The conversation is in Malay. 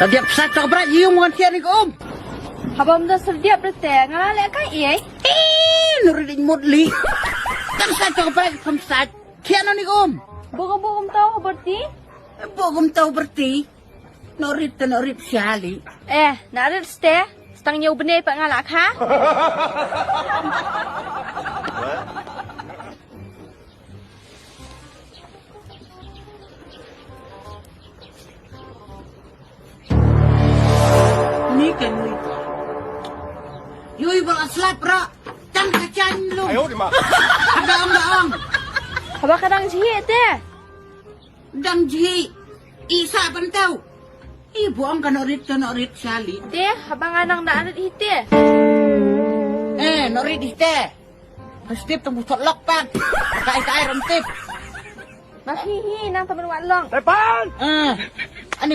Setiap saat kau berat, you mau siapa ni kau? Habang dah sediap berteh, ngalah kan iya? Nurin mudli. Kan saat kau berat, kamu saat siapa ni kau? Bogom tahu berarti? Bogom tahu berarti. Norit siali. Narit ste, setangnya ubne pak ngalah ha? Ni kan ni. Yui balas lapra. Tang kacan lu. Daang. Habang kadang sihit teh. Dang ji. Isa bantau. Ibu ang kanorit siali. Teh, habang anang narit hite. Norit ite. Pasti tunggu sotlok pan. Kai rentip. Mahihi nang temen walong. Ani